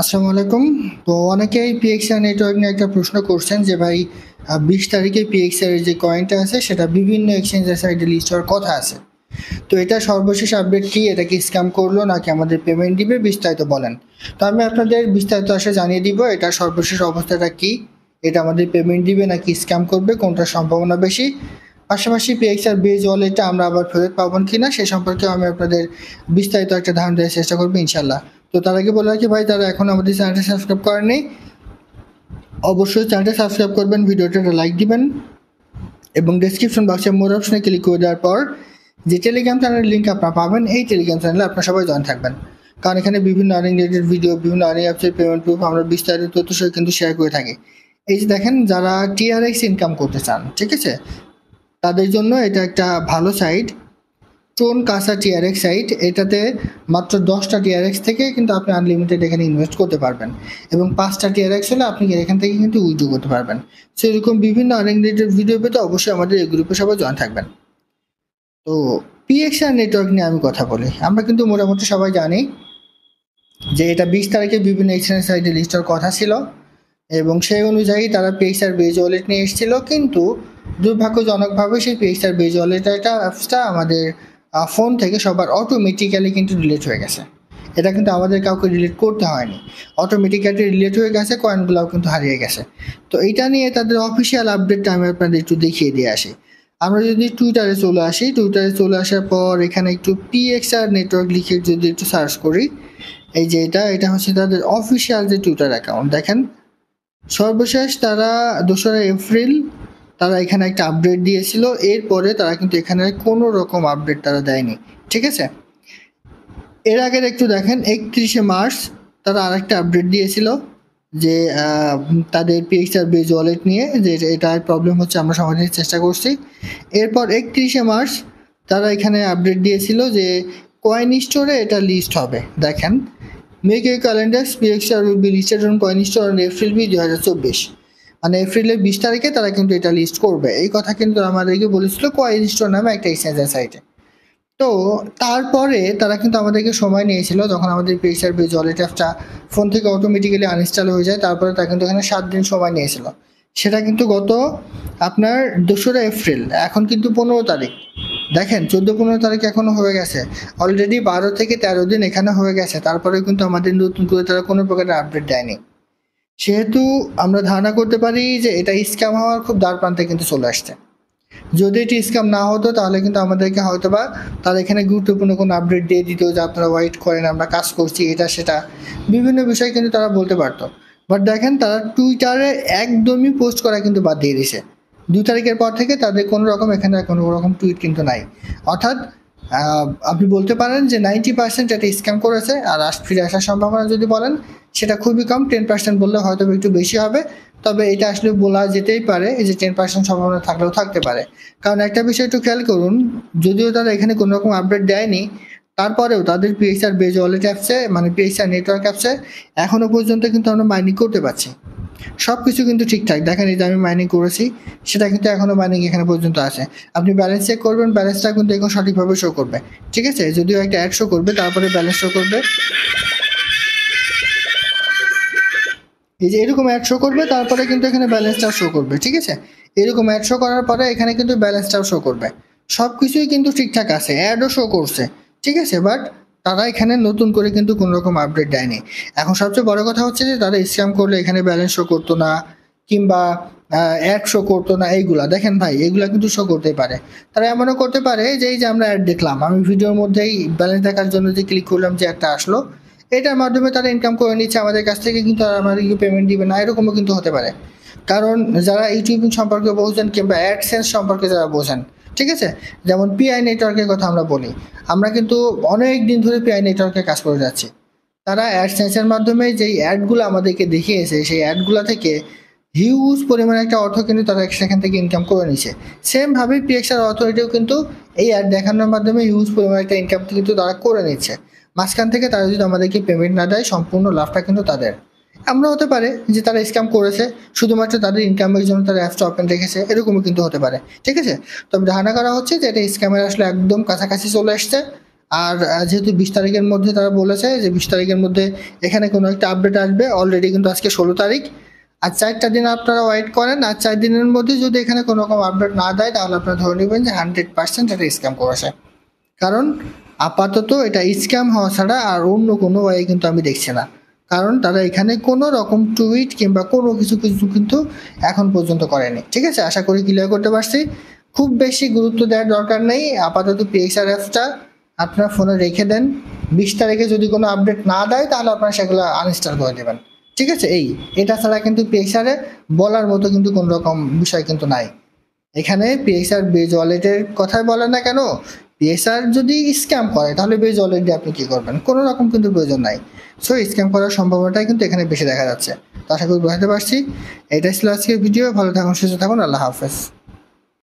আসসালামু আলাইকুম। তো অনেকেই পিএক্সআর নেটওয়ার্ক নিয়ে একটা প্রশ্ন করছেন যে ভাই ২০ তারিখে পিএক্সআর এর যে কয়েনটা আছে সেটা বিভিন্ন এক্সচেঞ্জের সাইডে লিস্ট হওয়ার কথা আছে। তো এটা সর্বশেষ আপডেট কি? এটা কি স্ক্যাম করলো নাকি আমাদের পেমেন্ট দিবে? বিস্তারিত বলেন। তো আমি আপনাদের বিস্তারিত আসলে জানিয়ে দিব এটা সর্বশেষ অবস্থাটা কি, এটা আমাদের পেমেন্ট দিবে নাকি স্ক্যাম করবে, কোনটার সম্ভাবনা বেশি। পাশাপাশি পিএক্সআর বেজ ওয়ালেটটা আমরা আবার ফেরত পাবো কিনা সে সম্পর্কে আমি আপনাদের বিস্তারিত একটা ধারণা দেওয়ার চেষ্টা করবো ইনশাল্লাহ। তো তার আগে বলে রাখি ভাই, তারা এখন আমাদের চ্যানেলটা সাবস্ক্রাইব করেননি, অবশ্যই চ্যানেলটা সাবস্ক্রাইব করবেন, ভিডিওটা লাইক দিবেন এবং ডেসক্রিপশন বক্সে মোর অপশনে ক্লিক করে দেওয়ার পর যে টেলিগ্রাম চ্যানেলের লিঙ্ক আপনারা পাবেন, এই টেলিগ্রাম চ্যানেলে আপনারা সবাই জয়েন থাকবেন। কারণ এখানে বিভিন্ন আর্নিং রিলেটেড ভিডিও, বিভিন্ন আর্নিং অ্যাপসের পেমেন্ট প্রুফ আমরা বিস্তারিত তথ্য সহ কিন্তু শেয়ার করে থাকি। এই যে দেখেন, যারা টিআরএক্স ইনকাম করতে চান, ঠিক আছে, তাদের জন্য এটা একটা ভালো সাইট, টোন কাসা টিআরএক্স সাইট। এটাতে মাত্র 10টা টিআরএক্স থেকে কিন্তু আপনি আনলিমিটেড এখানে ইনভেস্ট করতে পারবেন এবং 5টা টিআরএক্স হলে আপনি এখান থেকে কিন্তু উইথড্র করতে পারবেন। সো এরকম বিভিন্ন আর্নিং রিলেটেড ভিডিও পেতে অবশ্যই আমাদের এই গ্রুপে সবাই জয়েন থাকবেন। তো পিএক্সআর নেটওয়ার্ক নিয়ে আমি কথা বলি। আমরা কিন্তু মোটামুটি সবাই জানি যে এটা 20 তারিখে বিভিন্ন এক্সচেঞ্জ সাইটে লিস্ট হওয়ার কথা ছিল এবং সেই অনুযায়ী তারা পিএক্সআর বেজ ওয়ালেট নিয়ে এসেছিল, কিন্তু দুর্ভাগ্যজনকভাবে সেই পিএক্সআর বেজ ওয়ালেটটা অ্যাপসটা আমাদের ফোন থেকে সবার অটোমেটিক্যালি কিন্তু ডিলিট হয়ে গেছে। এটা কিন্তু আমাদের কাউকে ডিলিট করতে হয়নি, অটোমেটিক্যালি ডিলিট হয়ে গেছে, কয়েনগুলোও কিন্তু হারিয়ে গেছে। তো এটা নিয়ে তাদের অফিসিয়াল আপডেটটা আমি আপনাদের একটু দেখিয়ে দিয়ে আসি। আমরা যদি টুইটারে চলে আসি, টুইটারে চলে আসার পর এখানে একটু পিএক্সআর নেটওয়ার্ক লিখে যদি একটু সার্চ করি, এই যে এটা হচ্ছে তাদের অফিসিয়াল যে টুইটার অ্যাকাউন্ট। দেখেন, সর্বশেষ তারা 2রা এপ্রিল তারা এখানে একটা আপডেট দিয়েছিল, এরপরে তারা কিন্তু এখানে কোনো রকম আপডেট তারা দেয়নি, ঠিক আছে। এর আগের একটু দেখেন, 31শে মার্চ তারা আরেকটা আপডেট দিয়েছিল যে তাদের পিএক্সআর বেজ ওয়ালেট নিয়ে, যে এটার প্রবলেম হচ্ছে, আমরা সমাধানের চেষ্টা করছি। এরপর 31শে মার্চ তারা এখানে আপডেট দিয়েছিল যে কয়েন স্টোরে এটা লিস্ট হবে। দেখেন, make a calendar, PXR will be listed on coin store on April 2024, মানে এপ্রিলের 20 তারিখে তারা কিন্তু এটা লিস্ট করবে। এই কথা কিন্তু আমাদেরকে বলেছিল কয়েন স্টোর নামে একটা এক্সচেঞ্জের সাইটে। তো তারপরে তারা কিন্তু আমাদেরকে সময় নিয়েছিল, যখন আমাদের পিএক্সআর বেজ ওয়ালেট অ্যাপটা ফোন থেকে অটোমেটিক্যালি আনইনস্টল হয়ে যায়, তারপরে তারা কিন্তু এখানে 7 দিন সময় নিয়েছিল। সেটা কিন্তু গত আপনার 2রা এপ্রিল, এখন কিন্তু 15 তারিখ। দেখেন, 14-15 তারিখ এখনো হয়ে গেছে, অলরেডি 12 থেকে 13 দিন এখানে হয়ে গেছে, তারপরেও কিন্তু আমাদের নতুন করে তারা কোনো প্রকারের আপডেট দেয়নি। সেহেতু আমরা ধারণা করতে পারি যে এটা স্ক্যাম হওয়ার খুব দ্বার প্রান্তে কিন্তু চলে আসছে। যদি এটি স্ক্যাম না হতো তাহলে কিন্তু আমাদেরকে হয়তো বা তারা এখানে গুরুত্বপূর্ণ কোনো আপডেট দিয়ে দিত যে আপনারা ওয়েট করেন, আমরা কাজ করছি, এটা সেটা বিভিন্ন বিষয় কিন্তু তারা বলতে পারতো। বাট দেখেন, তারা টুইটারে একদমই পোস্ট করা কিন্তু বাদ দিয়ে দিছে। 2 তারিখের পর থেকে তাদের কোনো রকম এখানে কোনো রকম টুইট কিন্তু নাই। অর্থাৎ আপনি বলতে পারেন যে 90% এটা স্ক্যাম করেছে, আর ফিরে আসার সম্ভাবনা যদি বলেন সেটা খুবই কম, 10% বললে হয়তো একটু বেশি হবে। তবে এটা আসলে বলা যেতেই পারে যে 10% সম্ভাবনা থাকলেও থাকতে পারে। কারণ একটা বিষয় একটু খেয়াল করুন, যদিও তারা এখানে কোনো রকম আপডেট দেয়নি, তারপরেও তাদের পিএক্সআর বেজ ওয়ালেট অ্যাপসে, মানে পিএক্সআর নেটওয়ার্ক অ্যাপসে এখনও পর্যন্ত কিন্তু আমরা মাইনিং করতে পারছি। সব কিছু কিন্তু ঠিকঠাক। দেখেন, এই যে আমি মাইনিং করেছি, সেটা কিন্তু এখনও মাইনিং এখানে পর্যন্ত আছে। আপনি ব্যালেন্স চেক করবেন, ব্যালেন্সটা কিন্তু এখন সঠিকভাবে শো করবে, ঠিক আছে। যদিও একটা অ্যাড শো করবে, তারপরে ব্যালেন্স শো করবে। এই যে এরকম অ্যাড শো করবে, তারপরে কিন্তু এখানে ব্যালেন্সটাও শো করবে, ঠিক আছে। এরকম অ্যাড শো করার পরে এখানে কিন্তু ব্যালেন্সটাও শো করবে। সব কিছুই কিন্তু ঠিকঠাক আছে, অ্যাডও শো করছে, ঠিক আছে। বাট তারা এখানে নতুন করে কিন্তু কোনো রকম আপডেট দেয়নি। এখন সবচেয়ে বড় কথা হচ্ছে যে তারা স্ক্যাম করলে এখানে ব্যালেন্স শো করতো না, কিংবা অ্যাড শো করতো না, এইগুলা দেখেন ভাই, এগুলা কিন্তু শো করতে পারে। তারা এমনও করতে পারে যে এই যে আমরা অ্যাড দেখলাম, আমি ভিডিওর মধ্যেই ব্যালেন্স দেখার জন্য যে ক্লিক করলাম, যে একটা আসলো, এটার মাধ্যমে তারা ইনকাম করে নিচ্ছে আমাদের কাছ থেকে, কিন্তু আমাদেরকে পেমেন্ট দিবে না, এরকমও কিন্তু হতে পারে। কারণ যারা ইউটিউবিং সম্পর্কে বোঝেন কিংবা অ্যাডসেন্স সম্পর্কে যারা বোঝেন, ঠিক আছে, যেমন পিআই নেটওয়ার্কের কথা আমরা বলি, আমরা কিন্তু অনেক দিন ধরে পিআই নেটওয়ার্কে কাজ করে যাচ্ছি। তারা অ্যাডসেন্সের মাধ্যমে যেই অ্যাডগুলো আমাদেরকে দেখিয়েছে, সেই অ্যাডগুলো থেকে হিউজ পরিমাণে একটা অর্থ কিন্তু তারা সেখান থেকে ইনকাম করে নিচ্ছে। সেমভাবে পিএক্সআর অথরিটিও কিন্তু এই অ্যাড দেখানোর মাধ্যমে হিউজ পরিমাণে একটা ইনকাম কিন্তু তারা করে নিচ্ছে। মাঝখান থেকে তারা যদি আমাদেরকে পেমেন্ট না দেয়, সম্পূর্ণ লাভটা কিন্তু তাদের। এমনও হতে পারে যে তারা স্ক্যাম করেছে, শুধুমাত্র তাদের ইনকামের জন্য তারা অ্যাপসটা ওপেন রেখেছে, এরকমও কিন্তু হতে পারে, ঠিক আছে। তবে ধারণা করা হচ্ছে যে এটা স্ক্যামের আসলে একদম কাছাকাছি চলে আসছে। আর যেহেতু 20 তারিখের মধ্যে তারা বলেছে যে 20 তারিখের মধ্যে এখানে কোনো একটা আপডেট আসবে, অলরেডি কিন্তু আজকে 16 তারিখ। আর 4টা দিন আপনারা ওয়েট করেন, আর 4 দিনের মধ্যে যদি এখানে কোনো রকম আপডেট না দেয় তাহলে আপনারা ধরে নেবেন যে 100% এটা স্ক্যাম করেছে। কারণ আপাতত এটা স্ক্যাম হওয়া ছাড়া আর অন্য কোনো ওয়ে কিন্তু আমি দেখছি না। কারণ তারা এখানে কোনো রকম টুইট কিংবা কোনো কিছু কিন্তু এখন পর্যন্ত করেনি। ঠিক আছে, আশা করি ক্লিয়ার করতে পারছি। খুব বেশি গুরুত্ব দেওয়ার দরকার নেই, আপাতত পিএক্সআর অ্যাপসটা আপনার ফোনে রেখে দেন। 20 তারিখে যদি কোনো আপডেট না দেয় তাহলে আপনারা সেগুলো আনইনস্টল করে দেবেন। ঠিক আছে, এটা ছাড়া কিন্তু পিএক্সআরে বলার মতো কিন্তু কোনো রকম বিষয় কিন্তু নাই। এখানে পিএক্সআর বেজ ওয়ালেটের কথাই বলে না কেন, পিএক্সআর যদি স্ক্যাম করে তাহলে বেজ ওয়ালেট দিয়ে আপনি কী করবেন, কোনো রকম কিন্তু প্রয়োজন নাই। সো স্ক্যাম করার সম্ভাবনাটাই কিন্তু এখানে বেশি দেখা যাচ্ছে। তো আশা করি বুঝতে পারছি। এটাই ছিল আজকের ভিডিও। ভালো থাকুন, সুস্থ থাকুন, আল্লাহ হাফেজ।